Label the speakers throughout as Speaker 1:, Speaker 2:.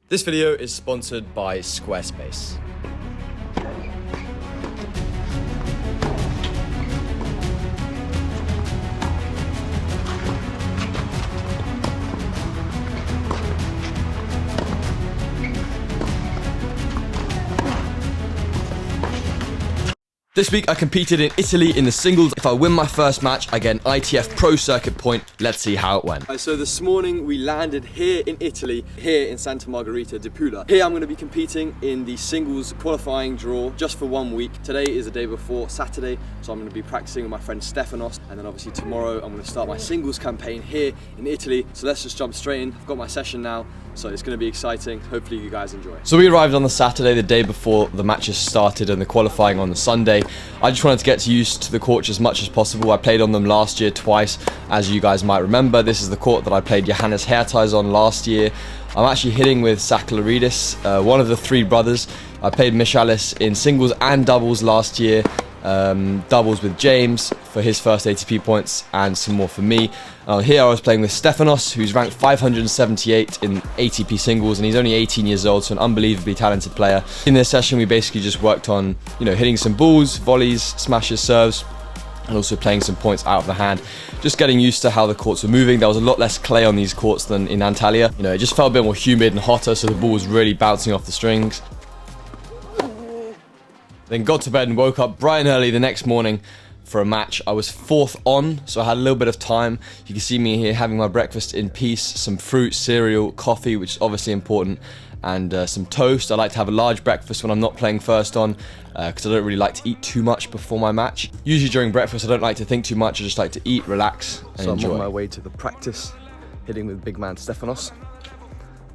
Speaker 1: This video is sponsored by Squarespace. This week I competed in Italy in the singles. If I win my first match, I get an ITF Pro Circuit Point. Let's see how it went. So this morning we landed here in Italy, here in Santa Margherita di Pula. Here I'm going to be competing in the singles qualifying draw just for 1 week. Today is the day before Saturday, so I'm going to be practicing with my friend Stefanos, and then obviously tomorrow I'm going to start my singles campaign here in Italy. So let's just jump straight in. I've got my session now, so it's going to be exciting. Hopefully you guys enjoy. So we arrived on the Saturday, the day before the matches started, and the qualifying on the Sunday. I just wanted to get used to the courts as much as possible. I played on them last year twice, as you guys might remember. This is the court that I played Johannes Hertais on last year. I'm actually hitting with Sakalaridis, one of the three brothers. I played Mischker in singles and doubles last year. Doubles with James for his first ATP points and some more for me. Here I was playing with Stefanos, who's ranked 578 in ATP singles, and he's only 18 years old, so an unbelievably talented player. In this session we basically just worked on, hitting some balls, volleys, smashes, serves, and also playing some points out of the hand. Just getting used to how the courts were moving. There was a lot less clay on these courts than in Antalya. It just felt a bit more humid and hotter, so the ball was really bouncing off the strings. Then got to bed and woke up bright and early the next morning for a match. I was 4th on, so I had a little bit of time. You can see me here having my breakfast in peace, some fruit, cereal, coffee, which is obviously important, and some toast. I like to have a large breakfast when I'm not playing first on, because I don't really like to eat too much before my match. Usually during breakfast I don't like to think too much, I just like to eat, relax, and enjoy. I'm on my way to the practice, hitting with big man Stefanos.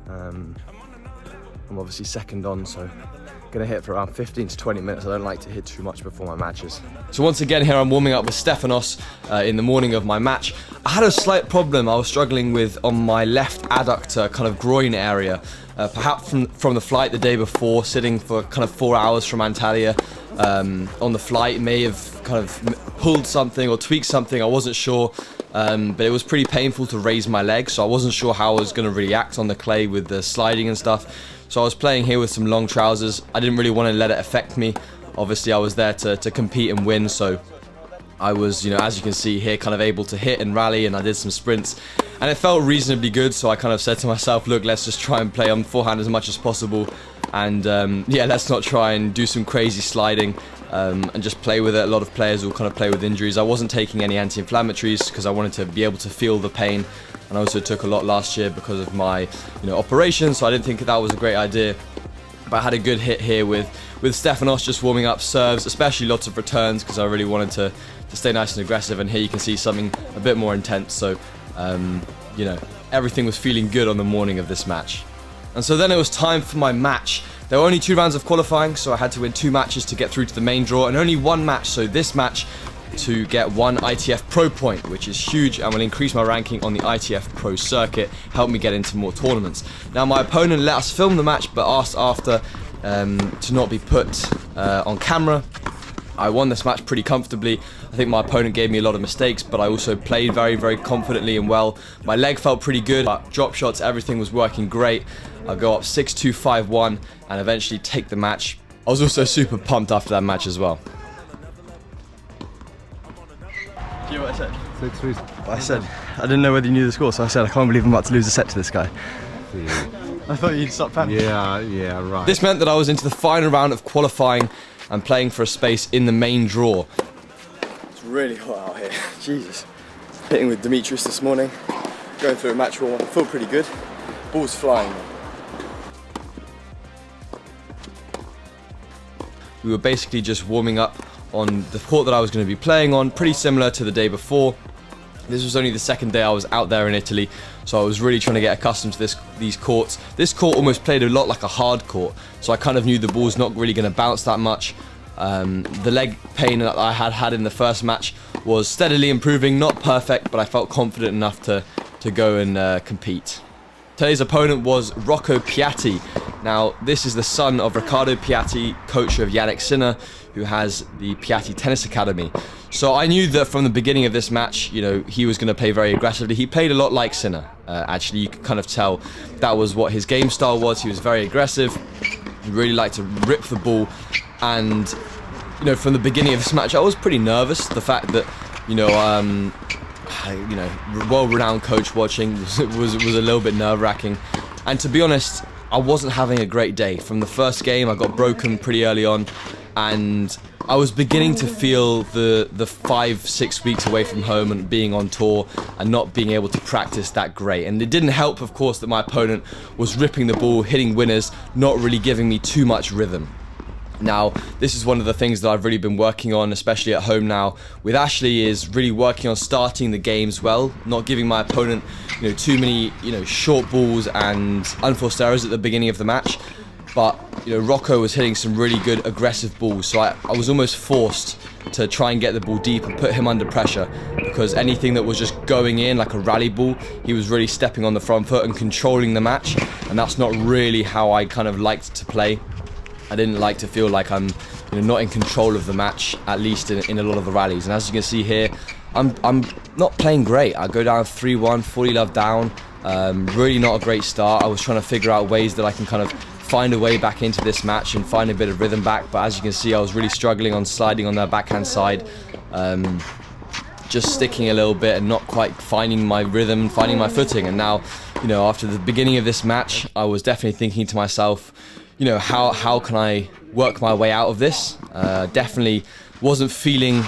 Speaker 1: I'm obviously 2nd on, so gonna hit for around 15 to 20 minutes. I don't like to hit too much before my matches. So once again here I'm warming up with Stefanos in the morning of my match. I had a slight problem I was struggling with on my left adductor kind of groin area. Perhaps from the flight the day before, sitting for kind of 4 hours from Antalya on the flight, may have kind of pulled something or tweaked something, I wasn't sure. But it was pretty painful to raise my leg, so I wasn't sure how I was going to react on the clay with the sliding and stuff. So I was playing here with some long trousers. I didn't really want to let it affect me. Obviously I was there to compete and win, so I was, as you can see here, kind of able to hit and rally, and I did some sprints. And it felt reasonably good, so I kind of said to myself, look, let's just try and play on forehand as much as possible. And yeah, let's not try and do some crazy sliding and just play with it. A lot of players will kind of play with injuries. I wasn't taking any anti-inflammatories because I wanted to be able to feel the pain. And I also took a lot last year because of my operation, so I didn't think that was a great idea. But I had a good hit here with Stefanos, just warming up serves, especially lots of returns because I really wanted to stay nice and aggressive. And here you can see something a bit more intense, so everything was feeling good on the morning of this match. And so then it was time for my match. There were only 2 rounds of qualifying, so I had to win 2 matches to get through to the main draw, and only 1 match, so this match, to get 1 ITF Pro point, which is huge and will increase my ranking on the ITF Pro Circuit, help me get into more tournaments. Now my opponent let us film the match, but asked after to not be put on camera. I won this match pretty comfortably. I think my opponent gave me a lot of mistakes, but I also played very, very confidently and well. My leg felt pretty good, but drop shots, everything was working great. I'll go up 6-2, 5-1 and eventually take the match. I was also super pumped after that match as well. Do you know what I said?
Speaker 2: 6-3.
Speaker 1: I said, I didn't know whether you knew the score, so I said, I can't believe I'm about to lose a set to this guy.
Speaker 2: Yeah.
Speaker 1: I thought you'd stop panicking.
Speaker 2: Yeah, right.
Speaker 1: This meant that I was into the final round of qualifying and playing for a space in the main draw. It's really hot out here, Jesus. Hitting with Dimitris this morning, going through a match warm. I feel pretty good. Ball's flying. We were basically just warming up on the court that I was going to be playing on, pretty similar to the day before. This was only the 2nd day I was out there in Italy, so I was really trying to get accustomed to these courts. This court almost played a lot like a hard court, so I kind of knew the ball's not really going to bounce that much. The leg pain that I had in the first match was steadily improving, not perfect, but I felt confident enough to go and compete. Today's opponent was Rocco Piatti. Now, this is the son of Riccardo Piatti, coach of Yannick Sinner, who has the Piatti Tennis Academy. So I knew that from the beginning of this match, you know, he was going to play very aggressively. He played a lot like Sinner. Actually, you could kind of tell that was what his game style was. He was very aggressive. He really liked to rip the ball. And, you know, from the beginning of this match, I was pretty nervous. The fact that, well-renowned coach watching was a little bit nerve-wracking. And to be honest, I wasn't having a great day. From the first game, I got broken pretty early on, and I was beginning to feel the 5-6 weeks away from home and being on tour and not being able to practice that great. And it didn't help, of course, that my opponent was ripping the ball, hitting winners, not really giving me too much rhythm. Now, this is one of the things that I've really been working on, especially at home now with Ashley, is really working on starting the games well, not giving my opponent, too many, short balls and unforced errors at the beginning of the match. But, Rocco was hitting some really good aggressive balls, so I was almost forced to try and get the ball deep and put him under pressure, because anything that was just going in like a rally ball, he was really stepping on the front foot and controlling the match, and that's not really how I kind of liked to play. I didn't like to feel like I'm not in control of the match, at least in a lot of the rallies. And as you can see here, I'm not playing great. I go down 3-1, 40 love down. Really not a great start. I was trying to figure out ways that I can kind of find a way back into this match and find a bit of rhythm back. But as you can see, I was really struggling on sliding on their backhand side. Just sticking a little bit and not quite finding my rhythm, finding my footing. And now, after the beginning of this match, I was definitely thinking to myself, how can I work my way out of this? Definitely wasn't feeling,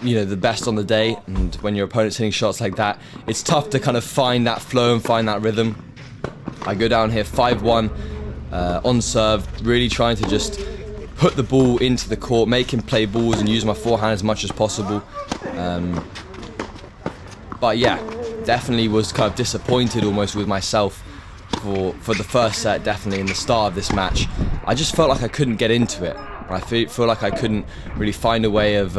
Speaker 1: the best on the day. And when your opponent's hitting shots like that, it's tough to kind of find that flow and find that rhythm. I go down here 5-1 on serve, really trying to just put the ball into the court, make him play balls and use my forehand as much as possible. But yeah, definitely was kind of disappointed almost with myself for the first set, definitely in the start of this match. I just felt like I couldn't get into it. I feel like I couldn't really find a way of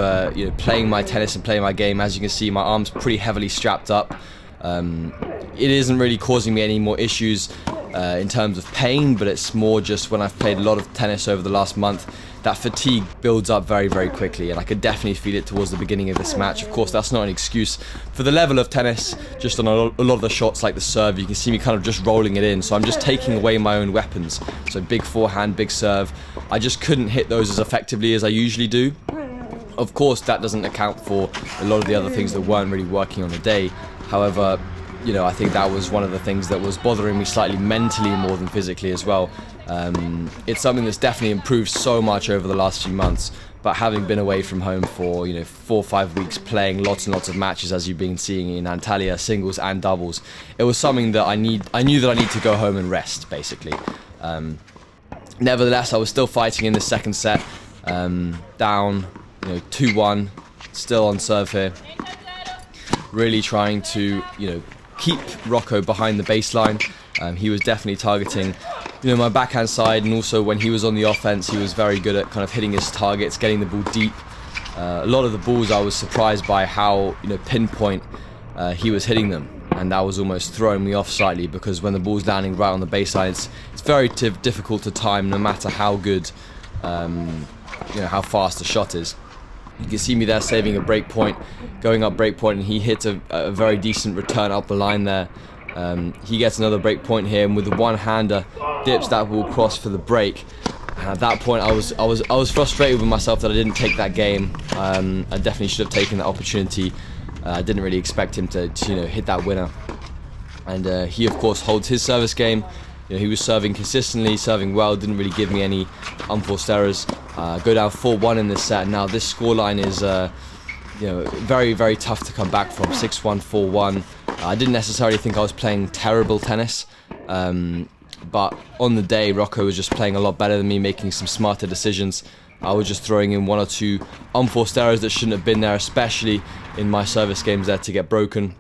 Speaker 1: playing my tennis and playing my game. As you can see, my arm's pretty heavily strapped up. It isn't really causing me any more issues in terms of pain, but it's more just when I've played a lot of tennis over the last month, that fatigue builds up very, very quickly, and I could definitely feel it towards the beginning of this match. Of course, that's not an excuse for the level of tennis. Just on a lot of the shots like the serve, you can see me kind of just rolling it in, so I'm just taking away my own weapons. So big forehand, big serve. I just couldn't hit those as effectively as I usually do. Of course, that doesn't account for a lot of the other things that weren't really working on the day. However, I think that was one of the things that was bothering me slightly mentally more than physically as well. It's something that's definitely improved so much over the last few months, but having been away from home for 4 or 5 weeks, playing lots and lots of matches, as you've been seeing in Antalya, singles and doubles, it was something that I knew that I need to go home and rest, basically. Nevertheless, I was still fighting in the second set, down 2-1, still on serve here, really trying to keep Rocco behind the baseline. He was definitely targeting my backhand side, and also when he was on the offense, he was very good at kind of hitting his targets, getting the ball deep. A lot of the balls I was surprised by how pinpoint he was hitting them, and that was almost throwing me off slightly, because when the ball's landing right on the baseline, it's very difficult to time, no matter how good how fast the shot is. You can see me there saving a break point, going up break point, and he hits a very decent return up the line there. He gets another break point here, and with the one-hander, dips that ball across for the break. And at that point, I was frustrated with myself that I didn't take that game. I definitely should have taken that opportunity. I didn't really expect him to hit that winner. And he, of course, holds his service game. He was serving consistently, serving well, didn't really give me any unforced errors. Go down 4-1 in this set. Now this scoreline is very, very tough to come back from. 6-1, 4-1. I didn't necessarily think I was playing terrible tennis, but on the day, Rocco was just playing a lot better than me, making some smarter decisions. I was just throwing in 1 or 2 unforced errors that shouldn't have been there, especially in my service games there, to get broken.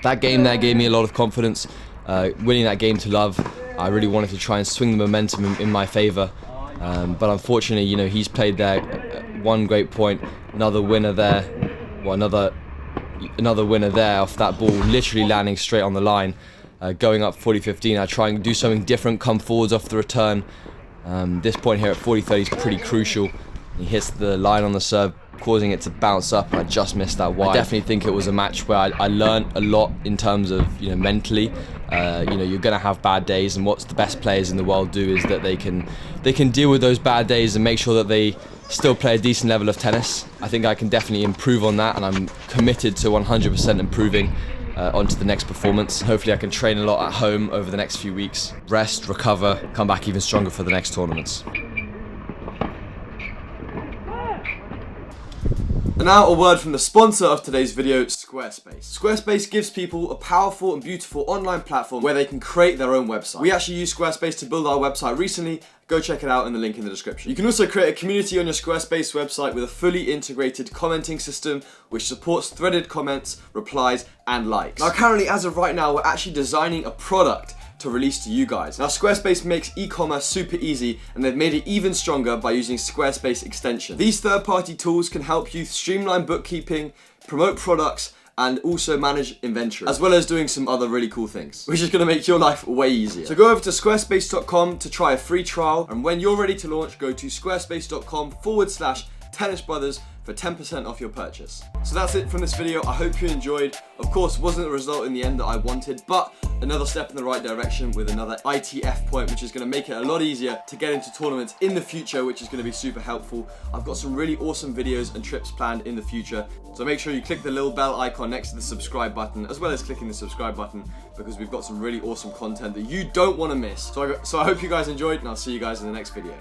Speaker 1: That game there gave me a lot of confidence. Winning that game to love, I really wanted to try and swing the momentum in my favour. But unfortunately, he's played there one great point, another winner there, another winner there off that ball, literally landing straight on the line. going up 40-15, I try and do something different, come forwards off the return. This point here at 40-30 is pretty crucial. He hits the line on the serve, causing it to bounce up. I just missed that wide. I definitely think it was a match where I learned a lot in terms of, mentally. You're gonna have bad days, and what the best players in the world do is that they can deal with those bad days and make sure that they still play a decent level of tennis. I think I can definitely improve on that, and I'm committed to 100% improving onto the next performance. Hopefully I can train a lot at home over the next few weeks, rest, recover, come back even stronger for the next tournaments. And now a word from the sponsor of today's video, Squarespace. Squarespace gives people a powerful and beautiful online platform where they can create their own website. We actually used Squarespace to build our website recently. Go check it out in the link in the description. You can also create a community on your Squarespace website with a fully integrated commenting system which supports threaded comments, replies, and likes. Now currently, as of right now, we're actually designing a product to release to you guys. Now Squarespace makes e-commerce super easy, and they've made it even stronger by using Squarespace extensions. These third-party tools can help you streamline bookkeeping, promote products, and also manage inventory, as well as doing some other really cool things, which is gonna make your life way easier. So go over to squarespace.com to try a free trial, and when you're ready to launch, go to squarespace.com/tennisbrothers for 10% off your purchase. So that's it from this video. I hope you enjoyed. Of course, wasn't the result in the end that I wanted, but another step in the right direction with another ITF point, which is going to make it a lot easier to get into tournaments in the future, which is going to be super helpful. I've got some really awesome videos and trips planned in the future, so make sure you click the little bell icon next to the subscribe button, as well as clicking the subscribe button, because we've got some really awesome content that you don't want to miss. So I hope you guys enjoyed, and I'll see you guys in the next video.